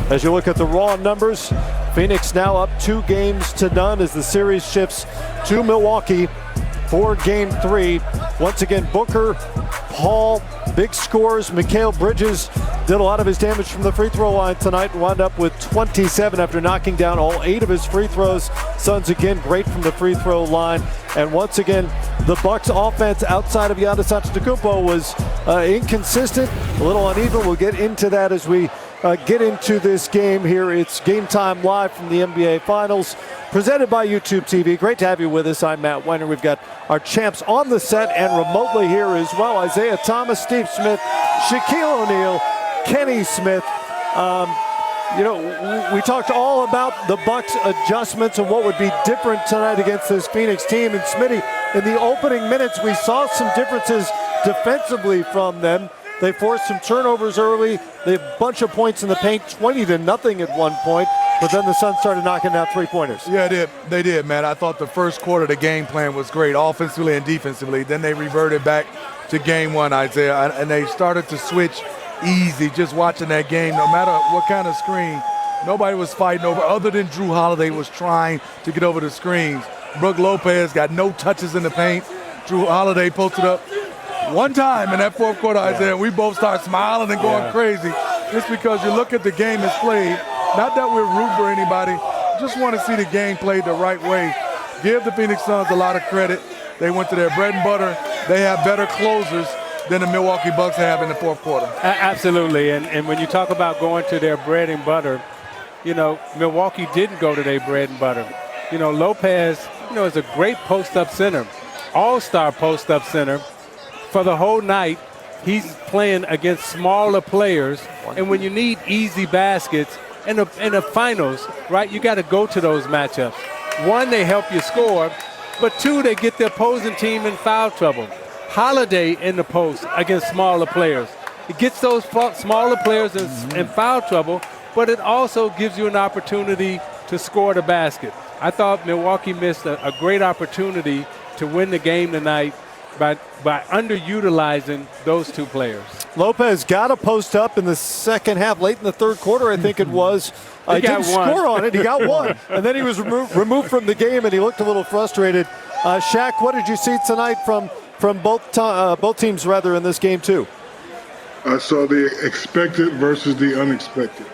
As you look at the raw numbers, Phoenix now up 2-0 as the series shifts to Milwaukee for Game 3. Once again, Booker, Paul, big scores. Mikal Bridges did a lot of his damage from the free throw line tonight and wound up with 27 after knocking down all 8 of his free throws. Suns again great from the free throw line. And once again, the Bucks offense outside of Giannis Antetokounmpo was inconsistent, a little uneven. We'll get into that as we get into this game here. It's Game Time live from the NBA Finals, presented by YouTube TV. Great to have you with us. I'm Matt Weiner. We've got our champs on the set and remotely here as well. Isaiah Thomas, Steve Smith, Shaquille O'Neal, Kenny Smith. We talked all about the Bucks adjustments and what would be different tonight against this Phoenix team. And Smitty, in the opening minutes, we saw some differences defensively from them. They forced some turnovers early. They had a bunch of points in the paint, 20-0 at one point. But then the Suns started knocking down three-pointers. Yeah, they did, man. I thought the first quarter, the game plan was great, offensively and defensively. Then they reverted back to Game 1, Isaiah, and they started to switch easy. Just watching that game, no matter what kind of screen, nobody was fighting over, other than Drew Holiday was trying to get over the screens. Brook Lopez got no touches in the paint. Drew Holiday posted up one time in that fourth quarter, Isaiah, and we both start smiling and going crazy. Just because you look at the game that's played, not that we're rooting for anybody, just want to see the game played the right way. Give the Phoenix Suns a lot of credit. They went to their bread and butter. They have better closers than the Milwaukee Bucks have in the fourth quarter. Absolutely, and when you talk about going to their bread and butter, Milwaukee didn't go to their bread and butter. Lopez, is a great post-up center, all-star post-up center. For the whole night, he's playing against smaller players, and when you need easy baskets in the finals, right, you got to go to those matchups. One, they help you score, but two, they get the opposing team in foul trouble. Holiday in the post against smaller players. It gets those smaller players in foul trouble, but it also gives you an opportunity to score the basket. I thought Milwaukee missed a great opportunity to win the game tonight by underutilizing those two players. Lopez got a post up in the second half, late in the third quarter, I think it was. He didn't score on it. He got one. And then he was removed from the game, and he looked a little frustrated. Shaq, what did you see tonight from both teams in this game too? I saw the expected versus the unexpected.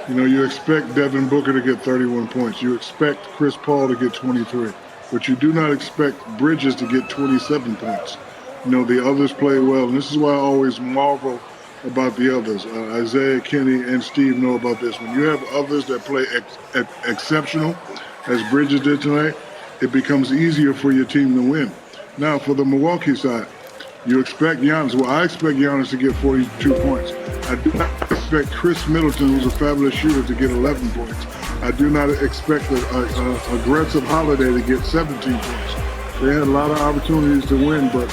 You expect Devin Booker to get 31 points. You expect Chris Paul to get 23. But you do not expect Bridges to get 27 points. The others play well, and this is why I always marvel about the others. Isaiah, Kenny, and Steve know about this. When you have others that play exceptional, as Bridges did tonight, it becomes easier for your team to win. Now, for the Milwaukee side, you expect Giannis. Well, I expect Giannis to get 42 points. I do not expect Chris Middleton, who's a fabulous shooter, to get 11 points. I do not expect an aggressive Holiday to get 17 points. They had a lot of opportunities to win, but,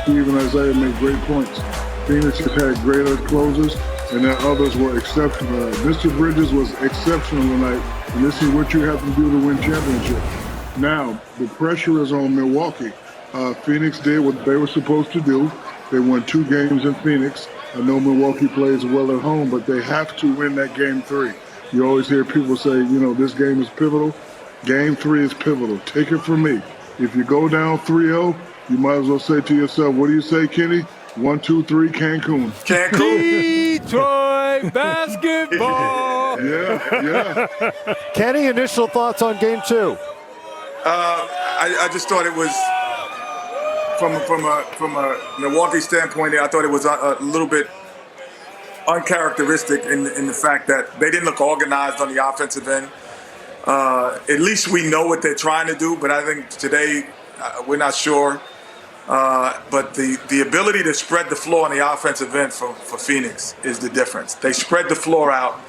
Steve and Isaiah made great points. Phoenix has had greater closers, and their others were exceptional. Mr. Bridges was exceptional tonight, and this is what you have to do to win championship. Now, the pressure is on Milwaukee. Phoenix did what they were supposed to do. They won 2 games in Phoenix. I know Milwaukee plays well at home, but they have to win that Game 3. You always hear people say, this game is pivotal. Game 3 is pivotal. Take it from me. If you go down 3-0, you might as well say to yourself, what do you say, Kenny? 1, 2, 3, Cancun. Detroit basketball. Yeah. Kenny, initial thoughts on Game 2? I just thought it was, from a Milwaukee standpoint, I thought it was a little bit uncharacteristic in the fact that they didn't look organized on the offensive end. At least we know what they're trying to do, but I think today we're not sure. But the ability to spread the floor on the offensive end for Phoenix is the difference. They spread the floor out,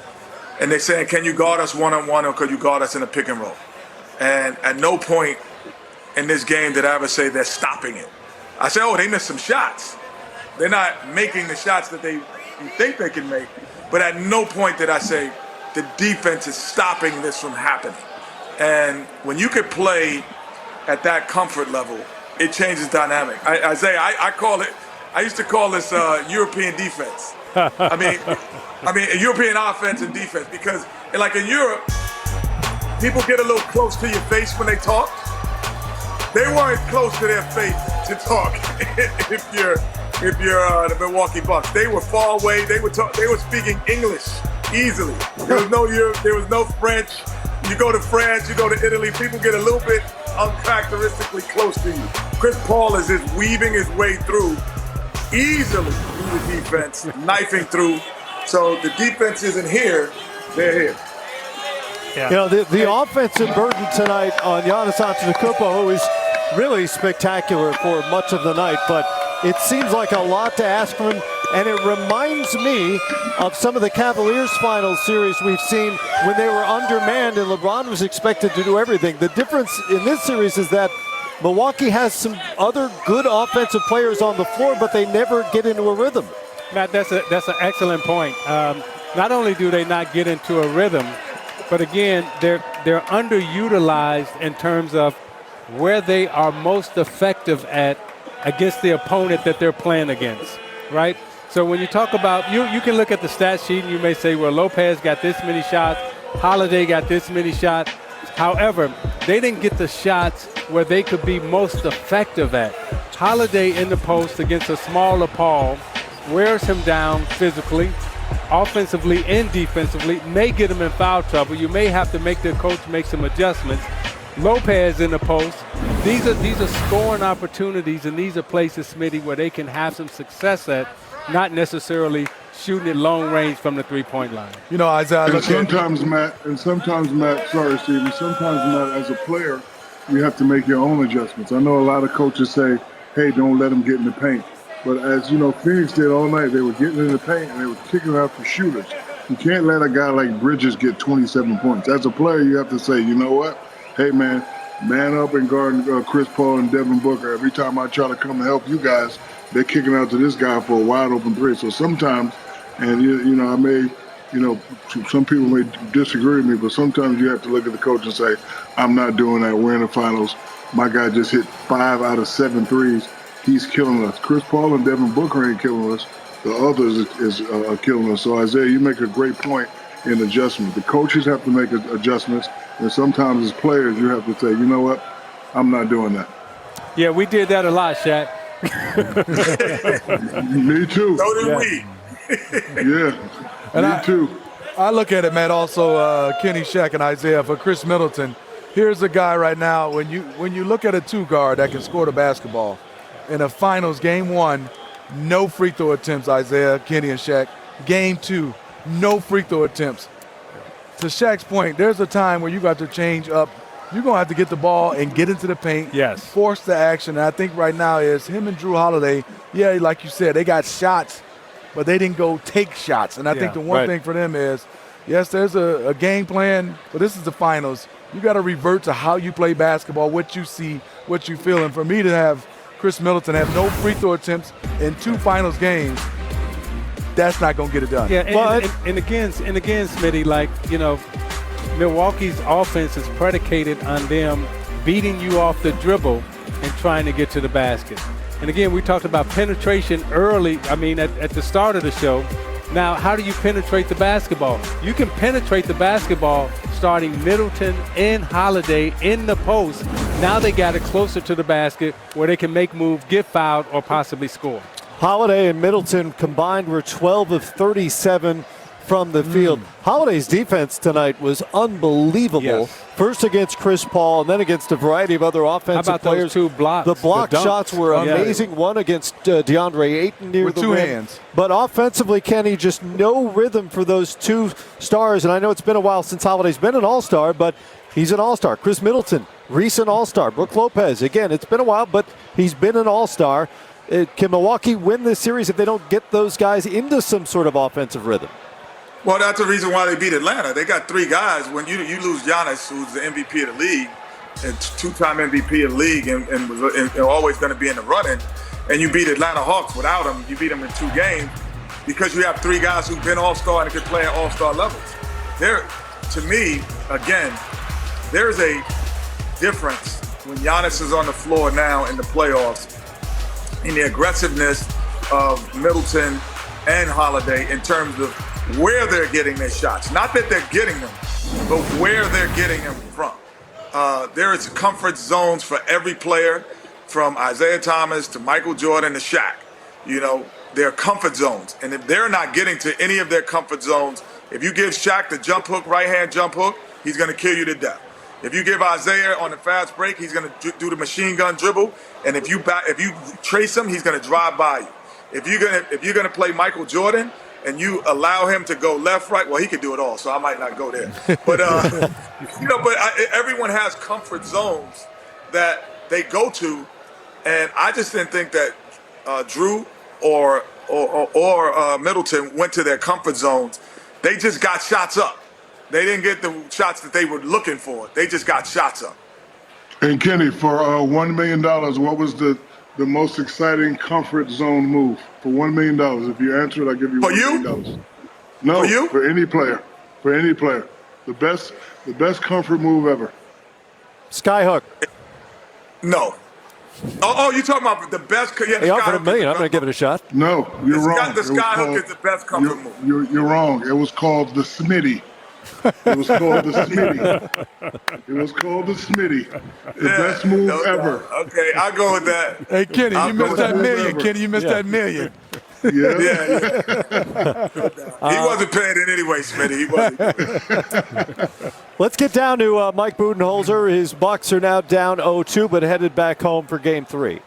and they're saying, can you guard us one-on-one or could you guard us in a pick and roll? And at no point in this game did I ever say they're stopping it. I said, they missed some shots. They're not making the shots that you think they can make. But at no point did I say the defense is stopping this from happening. And when you could play at that comfort level, it changes dynamic. Isaiah, I used to call this European defense. I mean, European offense and defense, because like in Europe, people get a little close to your face when they talk. They weren't close to their face to talk. if you're the Milwaukee Bucks, they were far away. They were speaking English easily. There was no French. You go to France, you go to Italy, people get a little bit uncharacteristically close to you. Chris Paul is just weaving his way through easily through the defense, knifing through. So the defense isn't here, they're here. Yeah. You know, the offensive burden tonight on Giannis Antetokounmpo is really spectacular for much of the night, but it seems like a lot to ask from him, and it reminds me of some of the Cavaliers finals series we've seen when they were undermanned and LeBron was expected to do everything. The difference in this series is that Milwaukee has some other good offensive players on the floor, but they never get into a rhythm. Matt, that's an excellent point. Not only do they not get into a rhythm, but again, they're underutilized in terms of where they are most effective at against the opponent that they're playing against, right? So when you talk about, you can look at the stat sheet and you may say, well, Lopez got this many shots, Holiday got this many shots. However, they didn't get the shots where they could be most effective at. Holiday in the post against a smaller Paul wears him down physically, offensively and defensively, may get him in foul trouble. You may have to make the coach make some adjustments. Lopez in the post. These are scoring opportunities, and these are places, Smitty, where they can have some success at, not necessarily shooting at long range from the three-point line. You know, Isaiah, and sometimes, Matt, sorry, Steve, sometimes, Matt, as a player, you have to make your own adjustments. I know a lot of coaches say, hey, don't let them get in the paint. But as you know, Phoenix did all night. They were getting in the paint and they were kicking out for shooters. You can't let a guy like Bridges get 27 points. As a player, you have to say, you know what? Hey, man up and guard Chris Paul and Devin Booker. Every time I try to come and help you guys, they're kicking out to this guy for a wide open three. So sometimes, and you know, I may, you know, some people may disagree with me, but sometimes you have to look at the coach and say, I'm not doing that. We're in the finals. My guy just hit 5 out of 7 threes. He's killing us. Chris Paul and Devin Booker ain't killing us. The others is killing us. So, Isaiah, you make a great point in adjustment. The coaches have to make adjustments, and sometimes as players, you have to say, you know what, I'm not doing that. Yeah, we did that a lot, Shaq. Me too. So did we. Me too. I look at it, Matt, also Kenny, Shaq, and Isaiah for Chris Middleton. Here's a guy right now, when you look at a two-guard that can score the basketball, in a finals, game 1, no free throw attempts, Isaiah, Kenny, and Shaq. Game 2, no free throw attempts. To Shaq's point, there's a time where you got to change up. You're going to have to get the ball and get into the paint, yes, force the action. And I think right now is him and Drew Holiday, yeah, like you said, they got shots, but they didn't go take shots. And I think the one thing for them is, yes, there's a game plan, but this is the finals. You got to revert to how you play basketball, what you see, what you feel. And for me to have Chris Middleton have no free throw attempts in 2 finals games, that's not going to get it done. Yeah, and again, Smitty, like, you know, Milwaukee's offense is predicated on them beating you off the dribble and trying to get to the basket. And again, we talked about penetration early, at the start of the show. Now, how do you penetrate the basketball? You can penetrate the basketball starting Middleton and Holiday in the post. Now they got it closer to the basket where they can make moves, get fouled, or possibly score. Holiday and Middleton combined were 12 of 37 from the field. Holiday's defense tonight was unbelievable. Yes. First against Chris Paul and then against a variety of other offensive How about players. Those 2 blocks? The block shots were amazing. One against DeAndre Ayton near with the 2 rim. hands. But offensively, Kenny, just no rhythm for those 2 stars. And I know it's been a while since Holiday's been an all-star, but he's an all-star. Chris Middleton, recent all-star. Brook Lopez, again, it's been a while, but he's been an all-star. Can Milwaukee win this series if they don't get those guys into some ssort of offensive rhythm? Well, that's the reason why they beat Atlanta. They got 3 guys. When you lose Giannis, who's the MVP of the league, and 2-time MVP of the league, and was always going to be in the running, and you beat Atlanta Hawks without him, you beat them in 2 games, because you have 3 guys who've been all-star and can play at all-star levels. To me, again, there's a difference when Giannis is on the floor now in the playoffs, in the aggressiveness of Middleton and Holiday in terms of where they're getting their shots. Not that they're getting them, but where they're getting them from. There is comfort zones for every player, from Isaiah Thomas to Michael Jordan to Shaq. They're comfort zones. And if they're not getting to any of their comfort zones, if you give Shaq the jump hook, right-hand jump hook, he's going to kill you to death. If you give Isaiah on the fast break, he's going to do the machine gun dribble. And if you trace him, he's going to drive by you. If you're gonna play Michael Jordan and you allow him to go left, right, well, he could do it all, so I might not go there. But everyone has comfort zones that they go to, and I just didn't think that Drew or Middleton went to their comfort zones. They just got shots up. They didn't get the shots that they were looking for. They just got shots up. And Kenny, for $1 million, what was the most exciting comfort zone move? For $1 million, if you answer it, I'll give you $1 million. No, for you? For any player. For any player. The best comfort move ever. Skyhook. No. Oh, you talking about the best? Yeah, He offered $1 million. I'm going to give it a shot. No, you're wrong. The skyhook is the best comfort move. You're wrong. It was called the Smitty. It was called the Smitty. It was called the Smitty. The best move ever. Okay, I'll go with that. Hey, Kenny, you missed that million. Kenny, you missed that million. Yeah. He wasn't paying it anyway, Smitty. He wasn't. Let's get down to Mike Budenholzer. His Bucks are now down 0-2, but headed back home for Game 3.